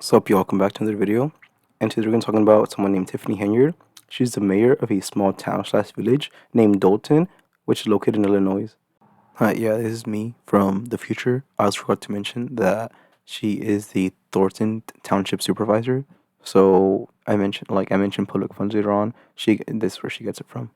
What's up, y'all? Welcome back to another video. And today we're going to be talking about someone named Tiffany Henyard. She's the mayor of a small town/village named Dalton, which is located in Illinois. Yeah, this is me from the future. I also forgot to mention that she is the Thornton Township Supervisor. So I mentioned public funds later on. This is where she gets it from.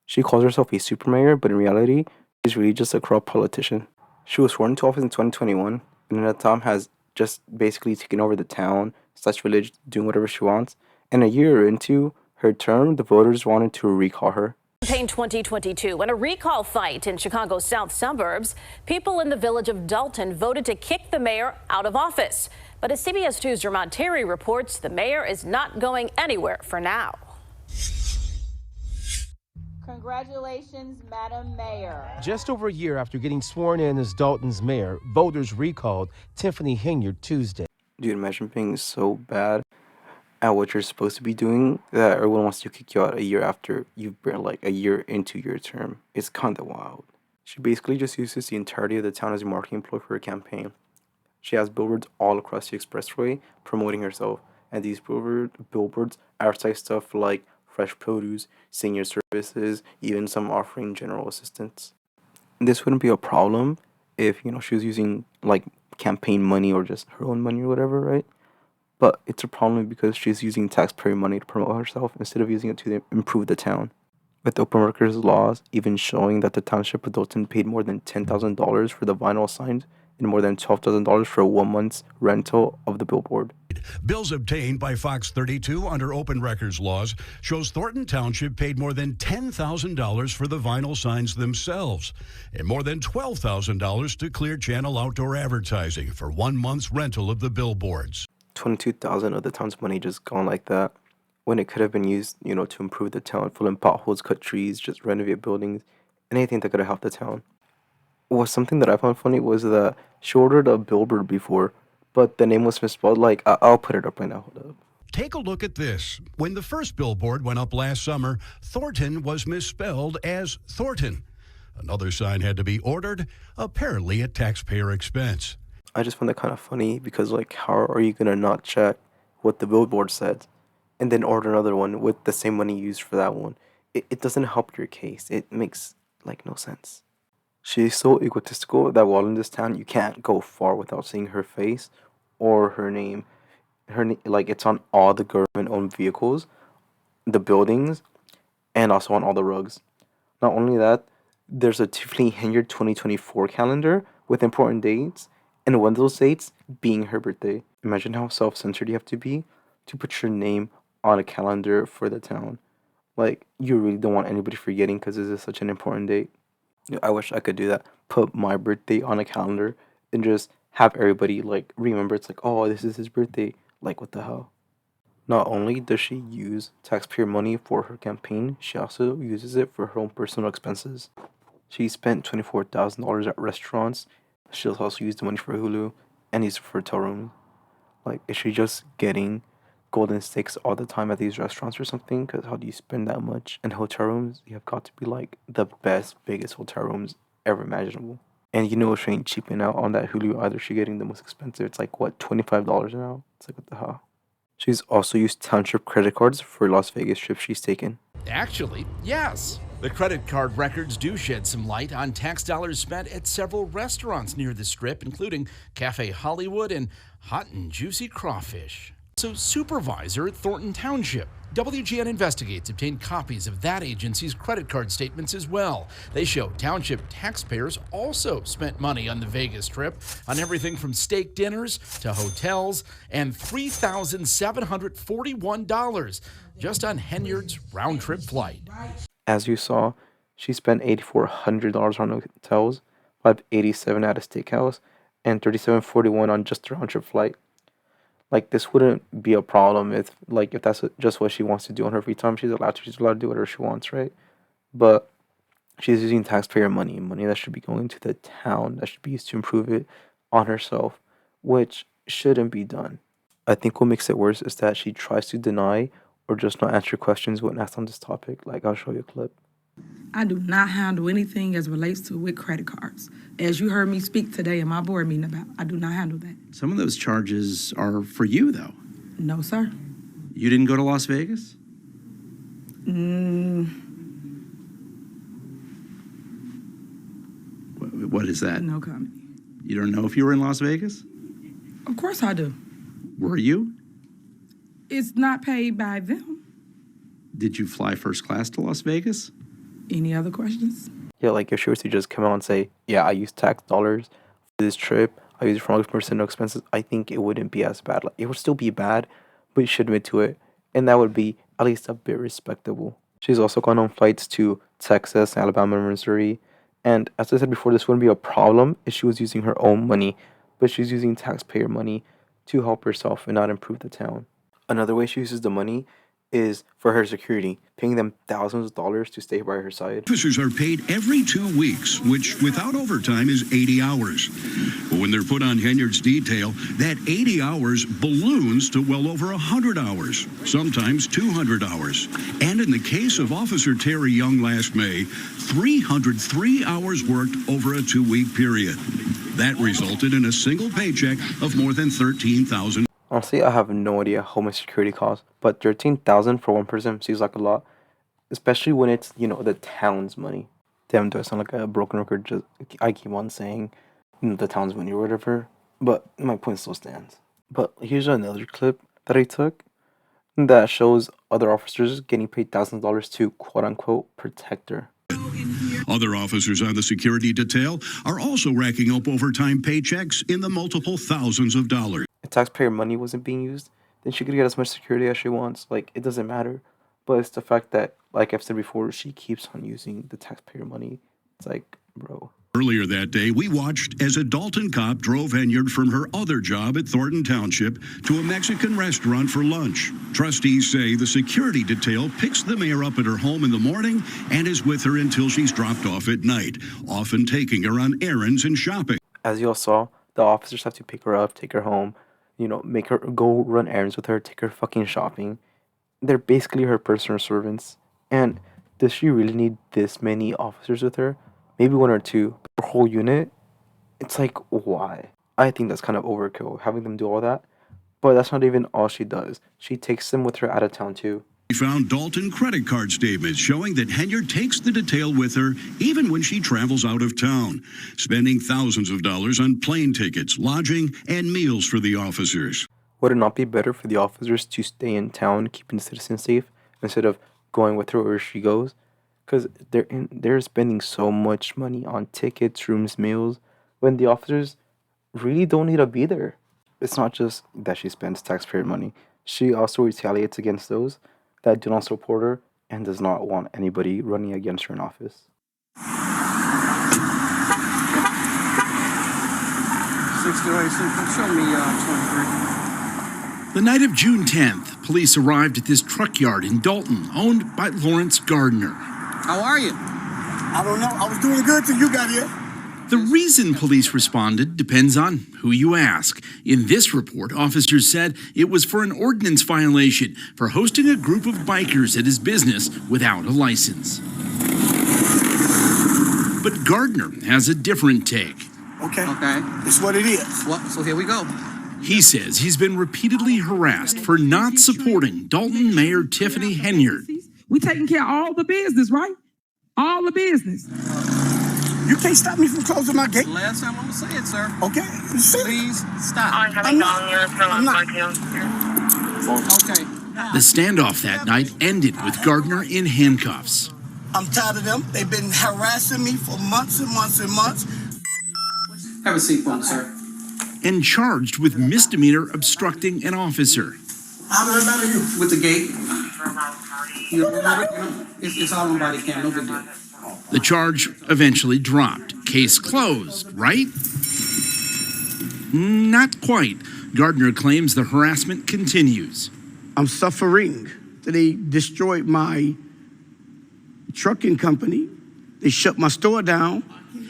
She calls herself a super mayor, but in reality, she's really just a corrupt politician. She was sworn into office in 2021, and in that time has just basically taken over the town/village, doing whatever she wants. And a year into her term, the voters wanted to recall her. Campaign 2022. In a recall fight in Chicago's south suburbs, people in the village of Dalton voted to kick the mayor out of office. But as CBS 2's Dermot Terry reports, the mayor is not going anywhere for now. Congratulations, Madam Mayor. Just over a year after getting sworn in as Dalton's mayor, voters recalled Tiffany Henyard Tuesday. Dude, imagine being so bad at what you're supposed to be doing that everyone wants to kick you out a year after you've been like a year into your term. It's kind of wild. She basically just uses the entirety of the town as a marketing ploy for her campaign. She has billboards all across the expressway promoting herself, and these billboards advertise stuff like fresh produce, senior services, even some offering general assistance. This wouldn't be a problem if, she was using like campaign money or just her own money or whatever, right? But it's a problem because she's using taxpayer money to promote herself instead of using it to improve the town. With open workers laws even showing that the township of Dalton paid more than $10,000 for the vinyl signs and more than $12,000 for a 1 month's rental of the billboard. Bills obtained by Fox 32 under open records laws shows Thornton Township paid more than $10,000 for the vinyl signs themselves and more than $12,000 to Clear Channel Outdoor Advertising for 1 month's rental of the billboards. $22,000 of the town's money just gone like that, when it could have been used, to improve the town, fill in potholes, cut trees, just renovate buildings, anything that could have helped the town. Something that I found funny was that she ordered a billboard before, but the name was misspelled. I'll put it up right now. Hold up. Take a look at this. When the first billboard went up last summer, Thornton was misspelled as Thornton. Another sign had to be ordered, apparently at taxpayer expense. I just found that kind of funny because, how are you going to not check what the billboard said and then order another one with the same money used for that one? It doesn't help your case. It makes, no sense. She's so egotistical that while in this town, you can't go far without seeing her face or her name. It's on all the government-owned vehicles, the buildings, and also on all the rugs. Not only that, there's a Tiffany Henyard 2024 calendar with important dates, and one of those dates being her birthday. Imagine how self-centered you have to be to put your name on a calendar for the town. You really don't want anybody forgetting because this is such an important date. I wish I could do that. Put my birthday on a calendar and just have everybody remember it's oh, this is his birthday. What the hell? Not only does she use taxpayer money for her campaign, she also uses it for her own personal expenses. She spent $24,000 at restaurants. She'll also use the money for Hulu and used it for hotel rooms. Is she just getting golden steaks all the time at these restaurants or something? Because how do you spend that much? And hotel rooms, you have got to be the best, biggest hotel rooms ever imaginable. And she ain't cheaping out on that Hulu either. She getting the most expensive. It's $25 now. It's what the hell? She's also used township credit cards for Las Vegas trips she's taken. Actually, yes. The credit card records do shed some light on tax dollars spent at several restaurants near the Strip, including Cafe Hollywood and Hot and Juicy Crawfish. So, supervisor at Thornton Township. WGN Investigates obtained copies of that agency's credit card statements as well. They show township taxpayers also spent money on the Vegas trip on everything from steak dinners to hotels, and $3,741 just on Henyard's round-trip flight. As you saw, she spent $8,400 on hotels, $587 at a steakhouse, and $3,741 on just a round-trip flight. This wouldn't be a problem if that's just what she wants to do on her free time. She's allowed to do whatever she wants, right? But she's using taxpayer money that should be going to the town, that should be used to improve it on herself, which shouldn't be done. I think what makes it worse is that she tries to deny or just not answer questions when asked on this topic. I'll show you a clip. I do not handle anything as relates to with credit cards. As you heard me speak today in my board meeting about, I do not handle that. Some of those charges are for you, though. No, sir. You didn't go to Las Vegas? What is that? No comment. You don't know if you were in Las Vegas? Of course I do. Were you? It's not paid by them. Did you fly first class to Las Vegas? Any other questions? Yeah, like if she was to just come out and say, yeah, I used tax dollars for this trip, I used it for 100% no expenses, I think it wouldn't be as bad. Like, it would still be bad, but you should admit to it. And that would be at least a bit respectable. She's also gone on flights to Texas, Alabama, and Missouri. And as I said before, this wouldn't be a problem if she was using her own money, but she's using taxpayer money to help herself and not improve the town. Another way she uses the money is for her security, paying them thousands of dollars to stay by her side. Officers are paid every 2 weeks, which without overtime is 80 hours. But when they're put on Henyard's detail, that 80 hours balloons to well over 100 hours, sometimes 200 hours. And in the case of Officer Terry Young last May, 303 hours worked over a 2-week period. That resulted in a single paycheck of more than $13,000. Honestly, I have no idea how much security costs, but $13,000 for one person seems like a lot, especially when it's, the town's money. Damn, do I sound like a broken record? Just I keep on saying, the town's money or whatever, but my point still stands. But here's another clip that I took that shows other officers getting paid thousands of dollars to quote unquote protect her. Other officers on the security detail are also racking up overtime paychecks in the multiple thousands of dollars. If taxpayer money wasn't being used, then she could get as much security as she wants. Like, it doesn't matter. But it's the fact that, like I've said before, she keeps on using the taxpayer money. It's like, bro. Earlier that day, we watched as a Dalton cop drove Henyard from her other job at Thornton Township to a Mexican restaurant for lunch. Trustees say the security detail picks the mayor up at her home in the morning and is with her until she's dropped off at night, often taking her on errands and shopping. As you all saw, the officers have to pick her up, take her home, make her go run errands with her, take her fucking shopping. They're basically her personal servants. And does she really need this many officers with her? Maybe 1 or 2 per whole unit. It's like, why? I think that's kind of overkill, having them do all that. But that's not even all she does. She takes them with her out of town too. We found Dalton credit card statements showing that Henyard takes the detail with her even when she travels out of town, spending thousands of dollars on plane tickets, lodging, and meals for the officers. Would it not be better for the officers to stay in town, keeping the citizens safe, instead of going with her wherever she goes? Because they're spending so much money on tickets, rooms, meals, when the officers really don't need to be there. It's not just that she spends taxpayer money. She also retaliates against those that do not support her and does not want anybody running against her in office. 608, show me 23. The night of June 10th, police arrived at this truck yard in Dalton, owned by Lawrence Gardner. How are you? I don't know. I was doing good till you got here. The reason police responded depends on who you ask. In this report, officers said it was for an ordinance violation for hosting a group of bikers at his business without a license. But Gardner has a different take. Okay. Okay. It's what it is. Well, so here we go. He says he's been repeatedly harassed for not supporting Dalton Mayor Tiffany Henyard. We taking care of all the business, right? All the business. You can't stop me from closing my gate. Last time I'm gonna say it, sir. Okay. Please stop. I'm not. Okay. The standoff that night ended with Gardner in handcuffs. I'm tired of them. They've been harassing me for months and months and months. Have a seat, please, sir. And charged with misdemeanor obstructing an officer. How do I matter you? With the gate. It's all on body cam, no big deal. The charge eventually dropped. Case closed, right? Not quite. Gardner claims the harassment continues. I'm suffering. They destroyed my trucking company. They shut my store down.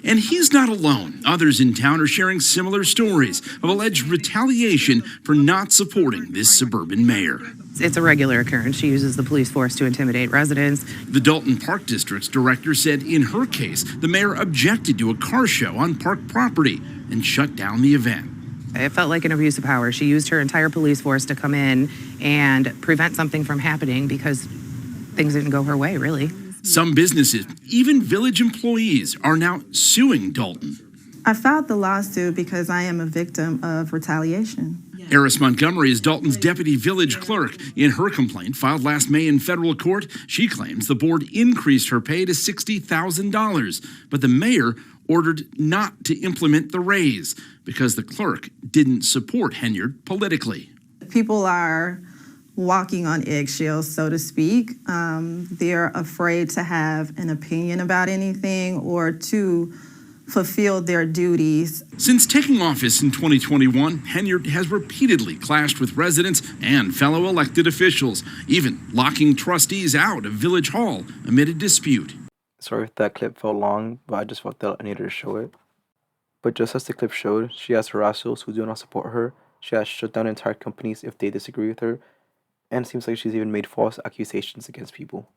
And he's not alone. Others in town are sharing similar stories of alleged retaliation for not supporting this suburban mayor. It's a regular occurrence. She uses the police force to intimidate residents. The Dalton Park District's director said in her case, the mayor objected to a car show on park property and shut down the event. It felt like an abuse of power. She used her entire police force to come in and prevent something from happening because things didn't go her way, really. Some businesses, even village employees, are now suing Dalton. I filed the lawsuit because I am a victim of retaliation. Eris Montgomery is Dalton's deputy village clerk. In her complaint, filed last May in federal court, she claims the board increased her pay to $60,000, but the mayor ordered not to implement the raise because the clerk didn't support Henyard politically. People are walking on eggshells, so to speak. They're afraid to have an opinion about anything or to fulfill their duties. Since taking office in 2021, Henyard has repeatedly clashed with residents and fellow elected officials, even locking trustees out of Village Hall amid a dispute. Sorry if that clip felt long, but I just felt that I needed to show it. But just as the clip showed, she has harassed those who do not support her. She has shut down entire companies if they disagree with her. And it seems like she's even made false accusations against people.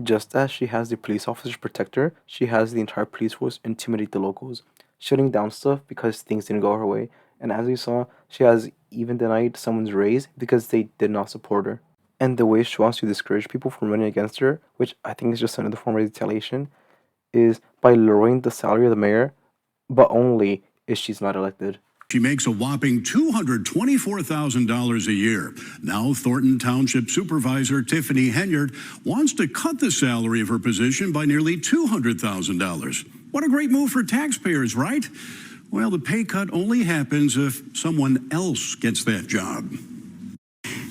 Just as she has the police officers protect her, she has the entire police force intimidate the locals, shutting down stuff because things didn't go her way. And as we saw, she has even denied someone's raise because they did not support her. And the way she wants to discourage people from running against her, which I think is just another form of retaliation, is by lowering the salary of the mayor, but only if she's not elected. She makes a whopping $224,000 a year. Now, Thornton Township Supervisor Tiffany Henyard wants to cut the salary of her position by nearly $200,000. What a great move for taxpayers, right? Well, the pay cut only happens if someone else gets that job.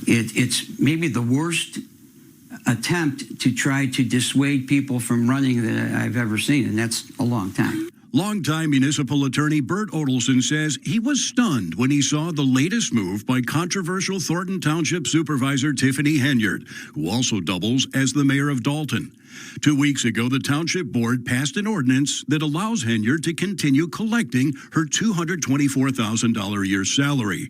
It's maybe the worst attempt to try to dissuade people from running that I've ever seen, and that's a long time. Longtime municipal attorney Bert Odelson says he was stunned when he saw the latest move by controversial Thornton Township Supervisor Tiffany Henyard, who also doubles as the mayor of Dalton. 2 weeks ago, the township board passed an ordinance that allows Henyard to continue collecting her $224,000 a year salary.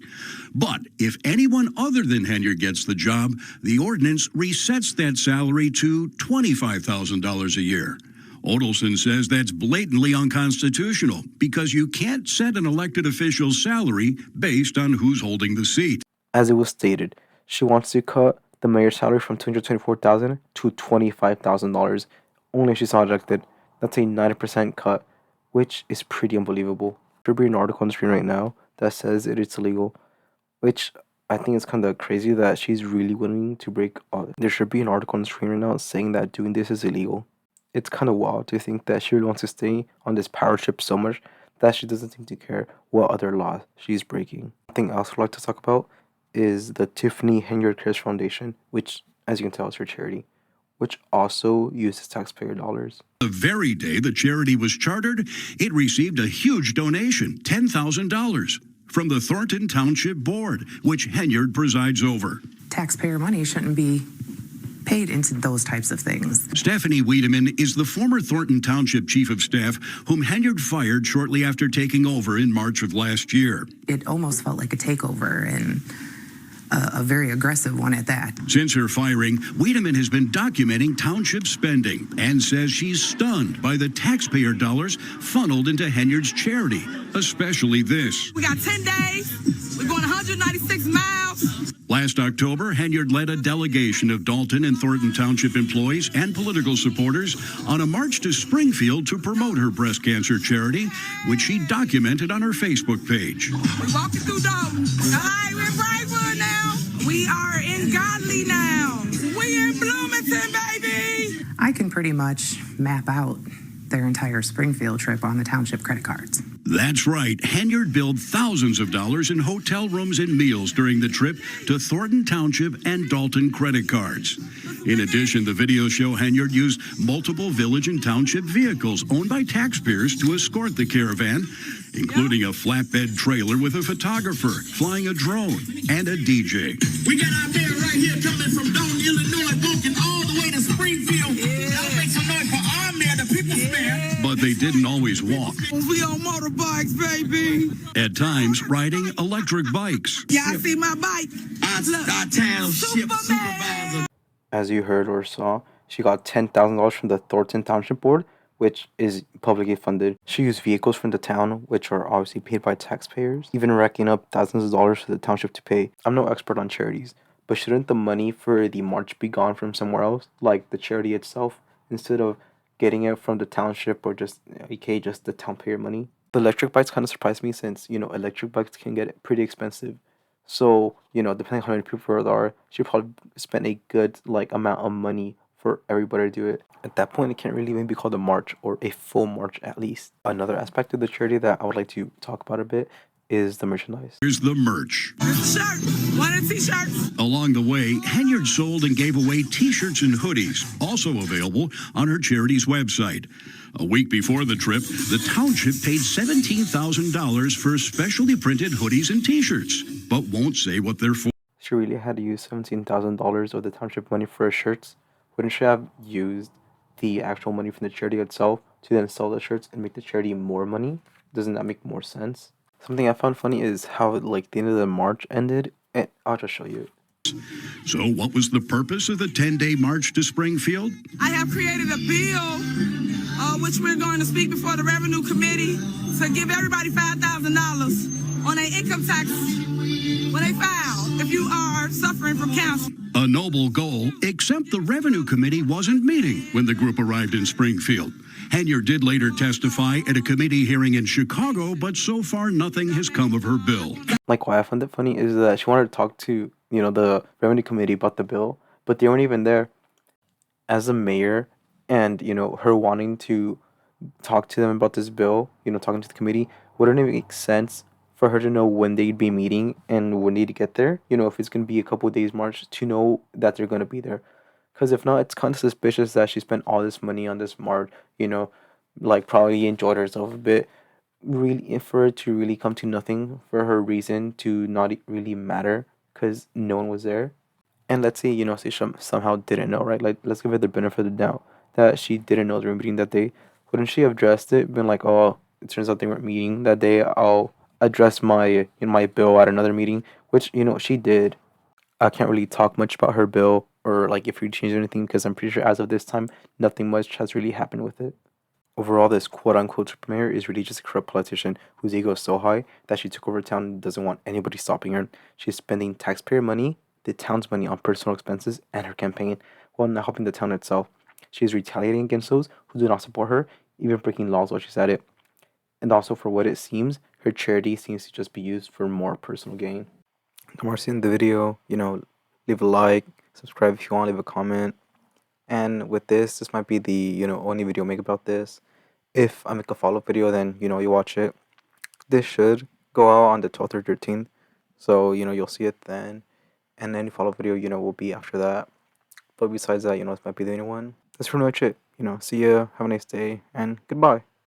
But if anyone other than Henyard gets the job, the ordinance resets that salary to $25,000 a year. Odelson says that's blatantly unconstitutional because you can't set an elected official's salary based on who's holding the seat. As it was stated, she wants to cut the mayor's salary from $224,000 to $25,000 only if she's not elected. That's a 90% cut, which is pretty unbelievable. There should be an article on the screen right now that says it's illegal, which I think is kind of crazy that she's really willing to break all. There should be an article on the screen right now saying that doing this is illegal. It's kind of wild to think that she really wants to stay on this power trip so much that she doesn't seem to care what other laws she's breaking. Something else I'd like to talk about is the Tiffany Henyard Cares Foundation, which, as you can tell, is her charity, which also uses taxpayer dollars. The very day the charity was chartered, it received a huge donation, $10,000, from the Thornton Township Board, which Henyard presides over. Taxpayer money shouldn't be paid into those types of things. Stephanie Wiedemann is the former Thornton Township Chief of Staff, whom Henyard fired shortly after taking over in March of last year. It almost felt like a takeover, and a very aggressive one at that. Since her firing, Wiedemann has been documenting township spending and says she's stunned by the taxpayer dollars funneled into Henyard's charity, especially this. We got 10 days. We're going 196 miles. Last October, Henyard led a delegation of Dalton and Thornton Township employees and political supporters on a march to Springfield to promote her breast cancer charity, which she documented on her Facebook page. We're walking through Dalton. All right, we're in Brightwood now. We are in Godly now. We in Bloomington, baby. I can pretty much map out their entire Springfield trip on the township credit cards. That's right. Henyard billed thousands of dollars in hotel rooms and meals during the trip to Thornton Township and Dalton credit cards. In addition, the videos show Henyard used multiple village and township vehicles owned by taxpayers to escort the caravan, including a flatbed trailer with a photographer, flying a drone, and a DJ. We got our mayor right here coming from Dalton, Illinois, walking all the way to Springfield. Y'all make some noise for our mayor, the people's mayor. But But they didn't always walk. We on motorbikes, baby. At times, riding electric bikes. Y'all see my bike? Town ship supervisor. As you heard or saw, she got $10,000 from the Thornton Township Board, which is publicly funded. She used vehicles from the town, which are obviously paid by taxpayers, even racking up thousands of dollars for the township to pay. I'm no expert on charities, but shouldn't the money for the march be gone from somewhere else, like the charity itself, instead of getting it from the township or just, aka just the taxpayer money? The electric bikes kind of surprised me since, electric bikes can get pretty expensive. So, depending on how many people there are, she probably spend a good, amount of money for everybody to do it. At that point, it can't really even be called a march or a full march at least. Another aspect of the charity that I would like to talk about a bit is the merchandise. Here's the merch. Here's the shirt. One of the t-shirts. Along the way, Henyard sold and gave away t-shirts and hoodies, also available on her charity's website. A week before the trip, the township paid $17,000 for specially printed hoodies and t-shirts, but won't say what they're for. She really had to use $17,000 of the township money for her shirts. Wouldn't she have used the actual money from the charity itself to then sell the shirts and make the charity more money? Doesn't that make more sense? Something I found funny is how the end of the march ended, and I'll just show you. So what was the purpose of the 10-day march to Springfield? I have created a bill, which we're going to speak before the Revenue Committee to give everybody $5,000 on their income tax when they file if you are suffering from cancer. A noble goal, except the Revenue Committee wasn't meeting when the group arrived in Springfield. Henyard did later testify at a committee hearing in Chicago, but so far nothing has come of her bill. Why I found it funny is that she wanted to talk to, the Revenue Committee about the bill, but they weren't even there. As a mayor and, her wanting to talk to them about this bill, talking to the committee, wouldn't it make sense for her to know when they'd be meeting and when they'd get there? If it's going to be a couple of days march, to know that they're going to be there. Because if not, it's kind of suspicious that she spent all this money on this march, probably enjoyed herself a bit. Really, for it to really come to nothing, for her reason to not really matter because no one was there. And let's say, she somehow didn't know, right? Let's give her the benefit of the doubt that she didn't know they were meeting that day. Wouldn't she have addressed it, been like, oh, it turns out they weren't meeting that day, I'll address my bill at another meeting, which, she did. I can't really talk much about her bill or if you change anything because I'm pretty sure as of this time, nothing much has really happened with it. Overall, this quote-unquote super mayor is really just a corrupt politician whose ego is so high that she took over town and doesn't want anybody stopping her. She's spending taxpayer money, the town's money on personal expenses and her campaign, while not helping the town itself. She's retaliating against those who do not support her, even breaking laws while she's at it. And also, for what it seems, her charity seems to just be used for more personal gain. If you're seeing the video, leave a like, subscribe if you want, leave a comment. And with this might be the, only video I make about this. If I make a follow-up video, then, you watch it. This should go out on the 12th or 13th. So, you'll see it then. And any follow-up video, will be after that. But besides that, this might be the only one. That's pretty much it. See ya, have a nice day, and goodbye.